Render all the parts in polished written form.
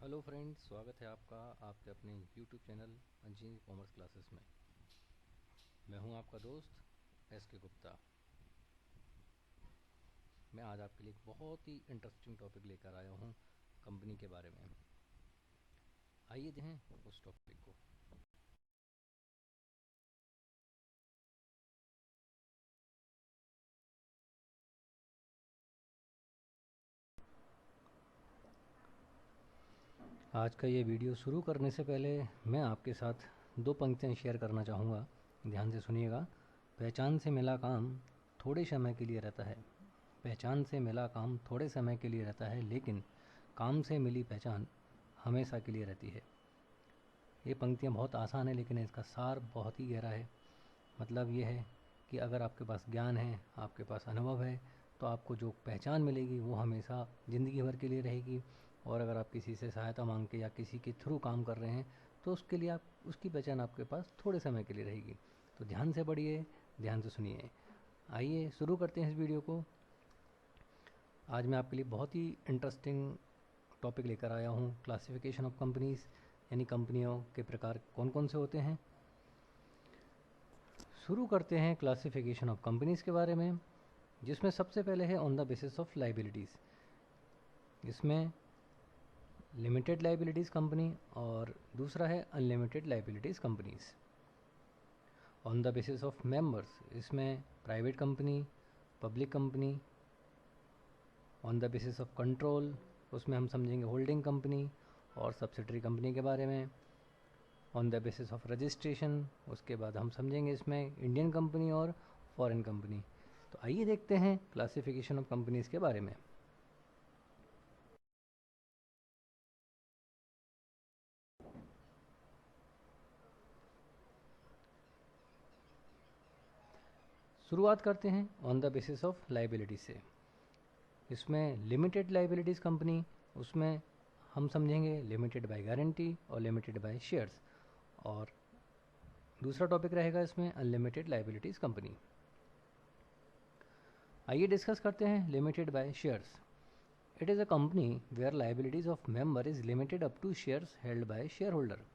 Hello friends, स्वागत है आपका आपके अपने YouTube channel engineering commerce classes में। मैं हूं आपका दोस्त एस के गुप्ता। मैं आज आपके लिए एक बहुत ही इंटरेस्टिंग टॉपिक लेकर आया हूं कंपनी के बारे में। आइए देखें उस टॉपिक को। आज का ये वीडियो शुरू करने से पहले मैं आपके साथ दो पंक्तियां शेयर करना चाहूँगा। ध्यान से सुनिएगा। पहचान से मिला काम थोड़े समय के लिए रहता है। पहचान से मिला काम थोड़े समय के लिए रहता है, लेकिन काम से मिली पहचान हमेशा के लिए रहती है। ये पंक्तियाँ बहुत आसान है, लेकिन इसका सार बहुत ही गहरा है। मतलब ये है कि अगर आपके पास ज्ञान है, आपके पास अनुभव है, तो आपको जो पहचान मिलेगी वो हमेशा ज़िंदगी भर के लिए रहेगी। और अगर आप किसी से सहायता मांग के या किसी के थ्रू काम कर रहे हैं, तो उसके लिए आप उसकी पहचान आपके पास थोड़े समय के लिए रहेगी। तो ध्यान से पढ़िए, ध्यान से सुनिए। आइए शुरू करते हैं इस वीडियो को। आज मैं आपके लिए बहुत ही इंटरेस्टिंग टॉपिक लेकर आया हूँ। क्लासिफिकेशन ऑफ कंपनीज़, यानी कंपनियों के प्रकार कौन कौन से होते हैं। शुरू करते हैं क्लासिफिकेशन ऑफ कंपनीज़ के बारे में, जिसमें सबसे पहले है on the basis of liabilities. इसमें लिमिटेड लाइबिलिटीज़ कंपनी और दूसरा है unlimited liabilities companies. On the basis of members, इसमें private company, public company. On the basis of control, उसमें हम समझेंगे होल्डिंग कंपनी और सब्सिडरी कंपनी के बारे में। On the basis of registration, उसके बाद हम समझेंगे इसमें इंडियन कंपनी और फॉरेन कंपनी। तो आइए देखते हैं क्लासिफिकेशन ऑफ कंपनीज़ के बारे में। शुरुआत करते हैं on the basis of liability से। इसमें लिमिटेड लाइबिलिटीज़ कंपनी, उसमें हम समझेंगे लिमिटेड बाय गारंटी और लिमिटेड बाय शेयर्स। और दूसरा टॉपिक रहेगा इसमें अनलिमिटेड लाइबिलिटीज़ कंपनी। आइए डिस्कस करते हैं limited by shares. It is a company where liabilities of member is limited up to shares held by shareholder.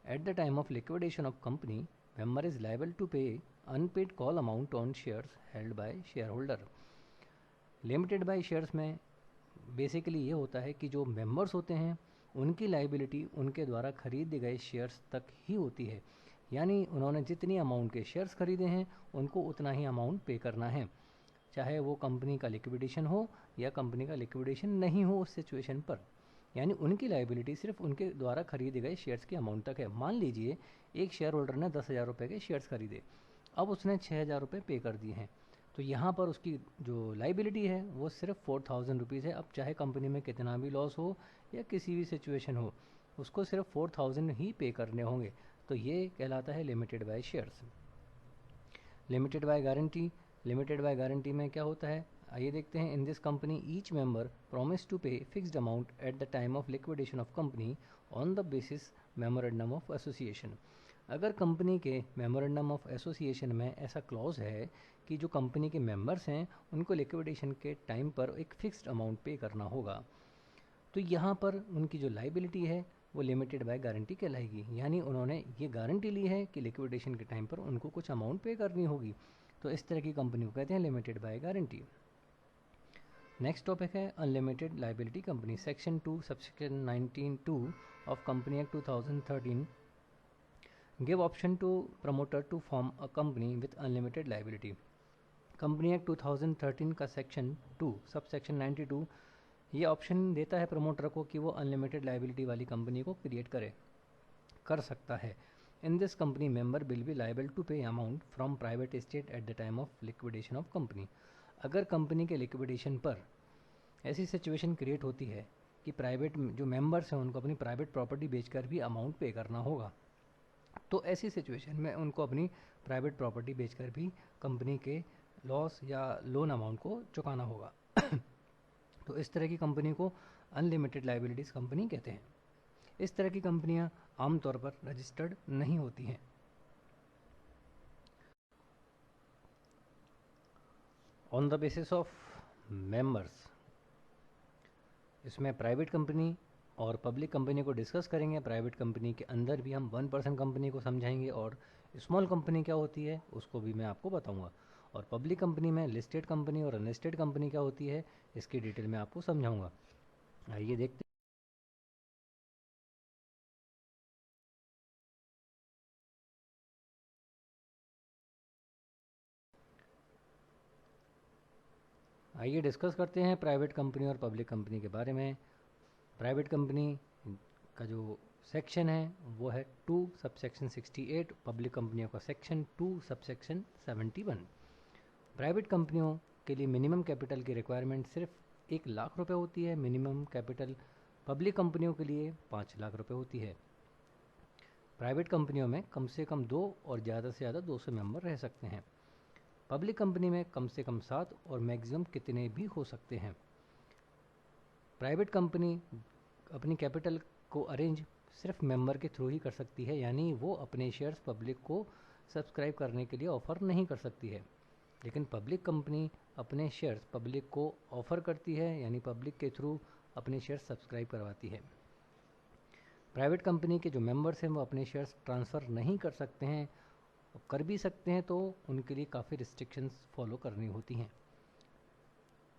At the time of liquidation of company, member is liable to pay unpaid call amount on shares held by shareholder। Limited by shares में basically ये होता है कि जो members होते हैं उनकी liability उनके द्वारा खरीदे गए शेयर्स तक ही होती है। यानी उन्होंने जितनी अमाउंट के शेयर्स खरीदे हैं उनको उतना ही अमाउंट पे करना है, चाहे वो कंपनी का लिक्विडेशन हो या कंपनी का लिक्विडेशन नहीं हो उस सिचुएशन पर। यानी उनकी लाइबिलिटी सिर्फ उनके द्वारा खरीदे गए शेयर्स की अमाउंट तक है। मान लीजिए एक शेयर होल्डर ने 10,000 रुपये के शेयर्स खरीदे, अब उसने 6,000 रुपये पे कर दिए हैं, तो यहाँ पर उसकी जो लाइबिलिटी है वो सिर्फ 4,000 रुपीज़ है। अब चाहे कंपनी में कितना भी लॉस हो या किसी भी सिचुएशन हो, उसको सिर्फ 4,000 ही पे करने होंगे। तो ये कहलाता है limited by shares. Limited by guarantee, limited by guarantee में क्या होता है आइए देखते हैं। In this company each member promise to pay fixed amount at the time of liquidation of company on the basis memorandum of association. अगर company के memorandum of association में ऐसा क्लॉज है कि जो कंपनी के मेंबर्स हैं उनको लिक्विडेशन के टाइम पर एक फिक्स्ड अमाउंट पे करना होगा, तो यहाँ पर उनकी जो लाइबिलिटी है वो लिमिटेड बाय गारंटी कहलाएगी। यानी उन्होंने ये गारंटी ली है कि लिक्विडेशन के टाइम पर उनको कुछ अमाउंट पे करनी होगी, तो इस तरह की कंपनी को कहते हैं limited by guarantee. Next topic है unlimited liability company. Section 2 subsection 19(2) of company act 2013 give option to promoter to form a company with unlimited liability. Company act 2013 का सेक्शन 2 सबसेक्शन 92 ये ऑप्शन देता है प्रमोटर को कि वो अनलिमिटेड लाइबिलिटी वाली company को क्रिएट कर सकता है। In this company member will be liable to pay amount from private estate at the time of liquidation of company. अगर कंपनी के लिक्विडेशन पर ऐसी सिचुएशन क्रिएट होती है कि प्राइवेट जो मेंबर्स हैं उनको अपनी प्राइवेट प्रॉपर्टी बेचकर भी अमाउंट पे करना होगा, तो ऐसी सिचुएशन में उनको अपनी प्राइवेट प्रॉपर्टी बेचकर भी कंपनी के लॉस या लोन अमाउंट को चुकाना होगा। तो इस तरह की कंपनी को अनलिमिटेड लाइबिलिटीज़ कंपनी कहते हैं। इस तरह की कंपनियां आमतौर पर रजिस्टर्ड नहीं होती हैं। On the basis of members, इसमें प्राइवेट कंपनी, और पब्लिक कंपनी को डिस्कस करेंगे। प्राइवेट कंपनी के अंदर भी हम 1% कंपनी को समझाएंगे और स्मॉल कंपनी क्या होती है उसको भी मैं आपको बताऊंगा। और पब्लिक कंपनी में लिस्टेड कंपनी और अनलिस्टेड कंपनी क्या होती है इसकी डिटेल में आपको समझाऊंगा। आइए देखते आइए डिस्कस करते हैं प्राइवेट कंपनी और पब्लिक कंपनी के बारे में। प्राइवेट कंपनी का जो सेक्शन है वो है 2 सबसेक्शन 68, पब्लिक कंपनियों का सेक्शन 2 सबसेक्शन 71। प्राइवेट कंपनियों के लिए मिनिमम कैपिटल की रिक्वायरमेंट सिर्फ 1 लाख रुपए होती है। मिनिमम कैपिटल पब्लिक कंपनियों के लिए 5 लाख रुपए होती है। प्राइवेट कंपनियों में कम से कम 2 और ज़्यादा से ज़्यादा 200 मेंबर रह सकते हैं। पब्लिक कंपनी में कम से कम 7 और मैक्सिमम कितने भी हो सकते हैं। प्राइवेट कंपनी अपनी कैपिटल को अरेंज सिर्फ मेंबर के थ्रू ही कर सकती है, यानी वो अपने शेयर्स पब्लिक को सब्सक्राइब करने के लिए ऑफ़र नहीं कर सकती है। लेकिन पब्लिक कंपनी अपने शेयर्स पब्लिक को ऑफ़र करती है, यानी पब्लिक के थ्रू अपने शेयर्स सब्सक्राइब करवाती है। प्राइवेट कंपनी के जो मेंबर्स हैं वो अपने शेयर्स ट्रांसफ़र नहीं कर सकते हैं, कर भी सकते हैं तो उनके लिए काफ़ी रिस्ट्रिक्शंस फॉलो करनी होती हैं।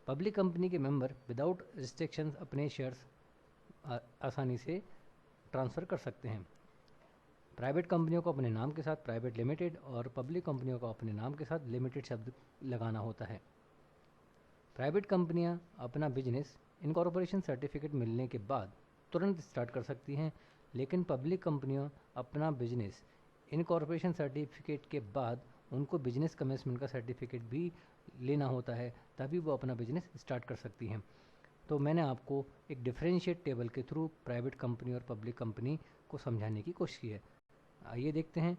पब्लिक कंपनी के मेंबर विदाउट रिस्ट्रिक्शंस अपने शेयर्स आसानी से ट्रांसफ़र कर सकते हैं। प्राइवेट कंपनियों को अपने नाम के साथ प्राइवेट लिमिटेड और पब्लिक कंपनियों को अपने नाम के साथ लिमिटेड शब्द लगाना होता है। प्राइवेट कंपनियां अपना बिजनेस इनकॉर्पोरेशन सर्टिफिकेट मिलने के बाद तुरंत स्टार्ट कर सकती हैं, लेकिन पब्लिक कंपनियां अपना बिजनेस इनकॉर्पोरेशन सर्टिफिकेट के बाद उनको बिजनेस कमेंसमेंट का सर्टिफिकेट भी लेना होता है, तभी वो अपना बिजनेस स्टार्ट कर सकती हैं। तो मैंने आपको एक डिफरेंशिएट टेबल के थ्रू प्राइवेट कंपनी और पब्लिक कंपनी को समझाने की कोशिश की है। आइए देखते हैं।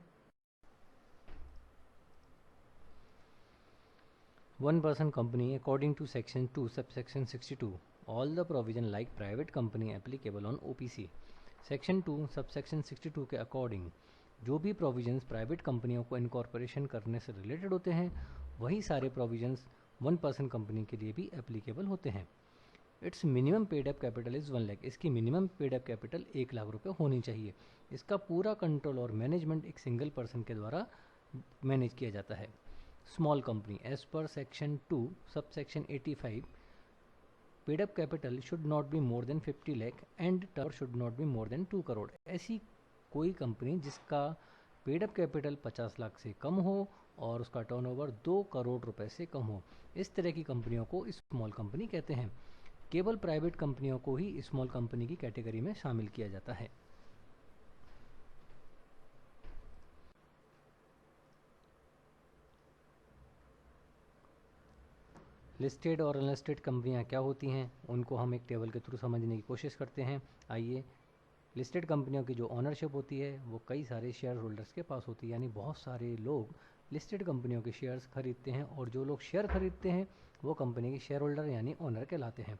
1% company according to section 2 subsection 62 all the provision like private company applicable on OPC। Section 2 subsection 62 के अकॉर्डिंग जो भी प्रोविजंस प्राइवेट कंपनियों को इनकॉर्पोरेशन करने से रिलेटेड होते हैं वही सारे प्रोविजंस 1% कंपनी के लिए भी एप्लीकेबल होते हैं। It's minimum paid up capital is 1 lakh. इसकी minimum paid up capital 1 lakh रुपए होनी चाहिए। इसका पूरा कंट्रोल और मैनेजमेंट एक सिंगल पर्सन के द्वारा मैनेज किया जाता है। Small company as per section 2 subsection 85 paid up capital should not be more than 50 lakh and turn should not be more than 2 crore. ऐसी कोई कंपनी जिसका पेड अप कैपिटल 50 लाख से कम हो और उसका टर्नओवर 2 करोड़ रुपए से कम हो, इस तरह की कंपनियों को स्मॉल कंपनी कहते हैं। केवल प्राइवेट कंपनियों को ही स्मॉल कंपनी की कैटेगरी में शामिल किया जाता है। लिस्टेड और अनलिस्टेड कंपनियां क्या होती हैं उनको हम एक टेबल के थ्रू समझने की कोशिश करते हैं। आइए, लिस्टेड कंपनियों की जो ओनरशिप होती है वो कई सारे शेयर होल्डर्स के पास होती है, यानी बहुत सारे लोग लिस्टेड कंपनियों के शेयर्स खरीदते हैं और जो लोग शेयर खरीदते हैं वो कंपनी के शेयर होल्डर यानी ओनर कहलाते हैं।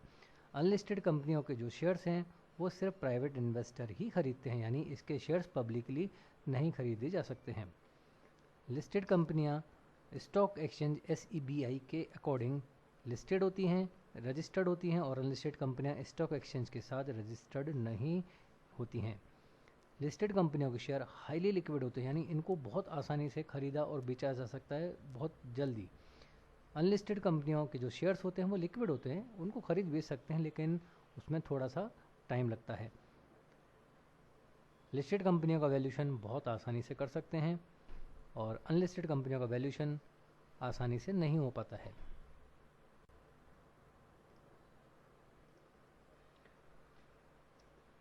अनलिस्टेड कंपनियों के जो शेयर्स हैं वो सिर्फ प्राइवेट इन्वेस्टर ही खरीदते हैं, यानी इसके शेयर्स पब्लिकली नहीं खरीदे जा सकते हैं। लिस्टेड कंपनियां स्टॉक एक्सचेंज SEBI के अकॉर्डिंग लिस्टेड होती हैं, रजिस्टर्ड होती हैं, और अनलिस्टेड कंपनियां स्टॉक एक्सचेंज के साथ रजिस्टर्ड नहीं होती हैं। लिस्टेड कंपनियों के शेयर हाईली लिक्विड होते हैं, यानी इनको बहुत आसानी से खरीदा और बेचा जा सकता है बहुत जल्दी। अनलिस्टेड कंपनियों के जो शेयर्स होते हैं वो लिक्विड होते हैं, उनको खरीद बेच सकते हैं लेकिन उसमें थोड़ा सा टाइम लगता है। लिस्टेड कंपनियों का वैल्यूशन बहुत आसानी से कर सकते हैं और अनलिस्टेड कंपनियों का वैल्यूशन आसानी से नहीं हो पाता है।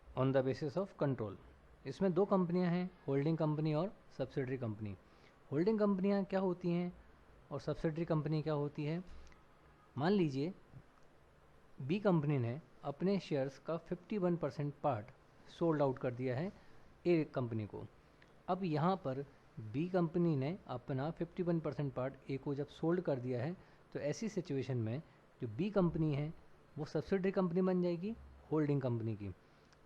On the basis of control, इसमें 2 कंपनियां हैं, होल्डिंग कंपनी और सब्सिडरी कंपनी। होल्डिंग कंपनियां क्या होती हैं और सब्सिडरी कंपनी क्या होती है। मान लीजिए बी कंपनी ने अपने शेयर्स का 51% पार्ट सोल्ड आउट कर दिया है ए कंपनी को। अब यहाँ पर बी कंपनी ने अपना 51% पार्ट ए को जब सोल्ड कर दिया है तो ऐसी सिचुएशन में जो बी कंपनी है वो सब्सिडरी कंपनी बन जाएगी होल्डिंग कंपनी की।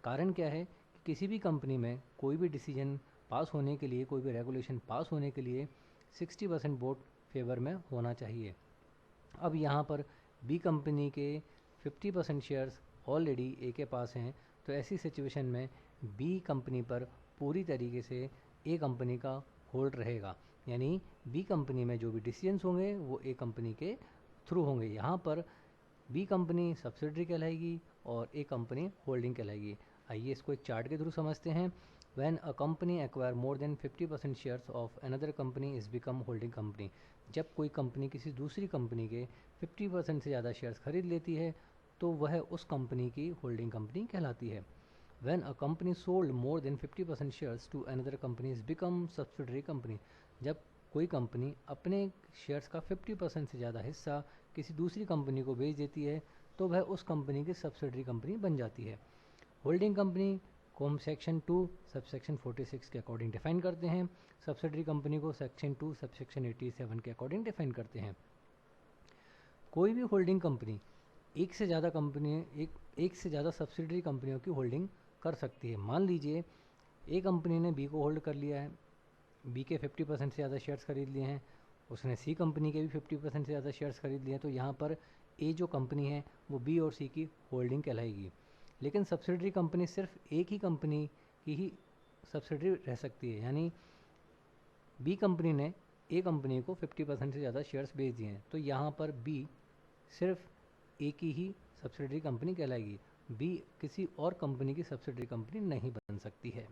कारण क्या है कि किसी भी कंपनी में कोई भी डिसीजन पास होने के लिए, कोई भी रेगुलेशन पास होने के लिए 60% वोट फेवर में होना चाहिए। अब यहाँ पर बी कंपनी के 50% शेयर्स ऑलरेडी ए के पास हैं, तो ऐसी सिचुएशन में बी कंपनी पर पूरी तरीके से ए कंपनी का होल्ड रहेगा, यानी बी कंपनी में जो भी डिसीजंस होंगे वो ए कंपनी के थ्रू होंगे। यहाँ पर बी कंपनी सब्सिडरी कहलाएगी और ए कंपनी होल्डिंग कहलाएगी। आइए इसको एक चार्ट के थ्रू समझते हैं। When a company acquire more than 50% shares of another company is become holding company। जब कोई कंपनी किसी दूसरी कंपनी के 50% से ज़्यादा शेयर्स खरीद लेती है तो वह उस कंपनी की होल्डिंग कंपनी कहलाती है। When a company sold more than 50% shares to another company is become subsidiary company। जब कोई कंपनी अपने शेयर्स का 50% से ज़्यादा हिस्सा किसी दूसरी कंपनी को बेच देती है तो वह उस कंपनी की सब्सिडरी कंपनी बन जाती है। होल्डिंग कंपनी को हम सेक्शन 2 सबसेक्शन 46 के अकॉर्डिंग डिफाइन करते हैं। सब्सिडरी कंपनी को सेक्शन 2 सबसेक्शन 87 के अकॉर्डिंग डिफाइन करते हैं। कोई भी होल्डिंग कंपनी एक से ज़्यादा सब्सिडरी कंपनियों की होल्डिंग कर सकती है। मान लीजिए ए कंपनी ने बी को होल्ड कर लिया है, बी के 50% से ज़्यादा शेयर्स खरीद लिए हैं, उसने सी कंपनी के भी 50% से ज़्यादा शेयर्स खरीद लिए हैं, तो यहाँ पर ए जो कंपनी है वो बी और सी की होल्डिंग कहलाएगी। लेकिन सब्सिडरी कंपनी सिर्फ एक ही कंपनी की ही सब्सिडरी रह सकती है, यानी बी कंपनी ने ए कंपनी को 50% से ज़्यादा शेयर्स बेच दिए हैं तो यहाँ पर बी सिर्फ ए की ही सब्सिडरी कंपनी कहलाएगी। बी किसी और कंपनी की सब्सिडरी कंपनी नहीं बन सकती है।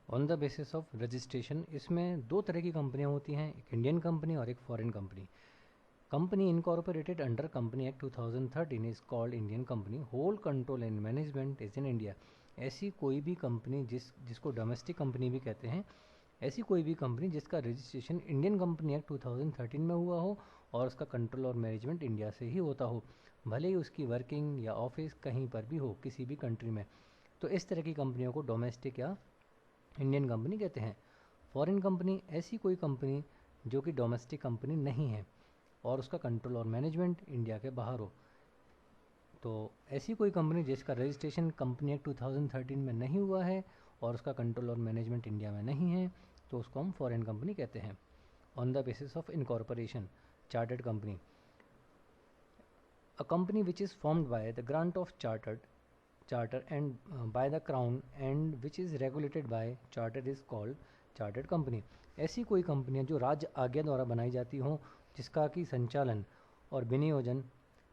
On the basis of registration, इसमें दो तरह की कंपनियां होती हैं, एक इंडियन कंपनी और एक foreign company. Company incorporated under company act 2013 is called Indian company. Whole control and management is in India. ऐसी कोई भी कंपनी जिसको डोमेस्टिक कंपनी भी कहते हैं, ऐसी कोई भी कंपनी जिसका रजिस्ट्रेशन इंडियन कंपनी एक्ट 2013 में हुआ हो और उसका कंट्रोल और मैनेजमेंट इंडिया से ही होता हो, भले ही उसकी वर्किंग या ऑफिस कहीं पर भी हो, किसी भी कंट्री में, तो इस तरह की कंपनियों को डोमेस्टिक या इंडियन कंपनी कहते हैं। फॉरेन कंपनी ऐसी कोई कंपनी जो कि डोमेस्टिक कंपनी नहीं है और उसका कंट्रोल और मैनेजमेंट इंडिया के बाहर हो। तो ऐसी कोई कंपनी जिसका रजिस्ट्रेशन कंपनी एक्ट 2013 में नहीं हुआ है और उसका कंट्रोल और मैनेजमेंट इंडिया में नहीं है तो उसको हम फॉरेन कंपनी कहते हैं। On the basis of incorporation, chartered company, a company which is formed by the grant of charter and by the crown and which is regulated by charter is called chartered company। ऐसी कोई कंपनियां जो राज्य आज्ञा द्वारा बनाई जाती हों, जिसका कि संचालन और विनियोजन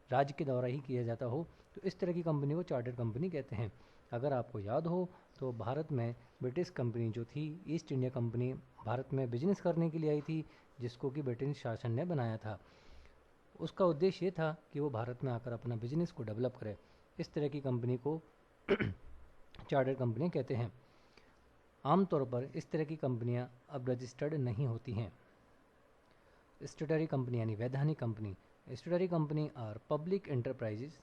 राज्य के द्वारा ही किया जाता हो, तो इस तरह की कंपनी को चार्टर्ड कंपनी कहते हैं। अगर आपको याद हो तो भारत में ब्रिटिश कंपनी जो थी ईस्ट इंडिया कंपनी भारत में बिजनेस करने के लिए आई थी, जिसको कि ब्रिटिश शासन ने बनाया था। उसका उद्देश्य ये था कि वो भारत में आकर अपना बिजनेस को डेवलप करे। इस तरह की कंपनी को चार्टर्ड कंपनी कहते हैं। आमतौर पर इस तरह की कंपनियां अब रजिस्टर्ड नहीं होती हैं। स्टैट्यूटरी कंपनी यानी वैधानिक company, statutory company are public enterprises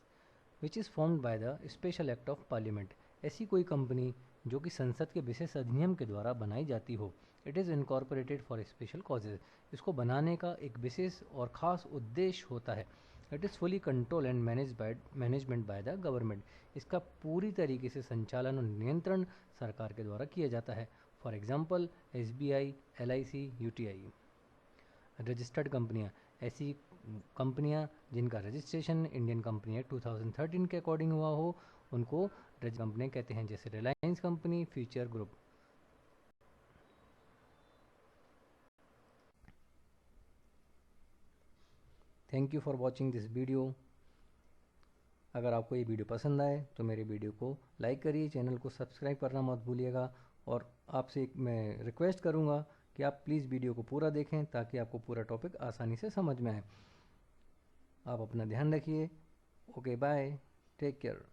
which is formed by the special act of parliament. ऐसी कोई कंपनी जो कि संसद के विशेष अधिनियम के द्वारा बनाई जाती हो। It is incorporated for special causes. इसको बनाने का एक विशेष और ख़ास उद्देश्य होता है। It is fully control and management by the government. इसका पूरी तरीके से संचालन और नियंत्रण सरकार के द्वारा किया जाता है। For example SBI, LIC, UTI। Registered कंपनियां, ऐसी कंपनियां जिनका रजिस्ट्रेशन इंडियन कंपनी एक्ट 2013 के अकॉर्डिंग हुआ हो, उनको रजिस्टर्ड कंपनियां कहते हैं, जैसे Reliance company, future group. Thank you for watching this video. अगर आपको ये वीडियो पसंद आए तो मेरे वीडियो को लाइक करिए, चैनल को सब्सक्राइब करना मत भूलिएगा और आपसे मैं रिक्वेस्ट करूँगा कि आप प्लीज़ वीडियो को पूरा देखें ताकि आपको पूरा टॉपिक आसानी से समझ में आए। आप अपना ध्यान रखिए। Okay, bye, take care.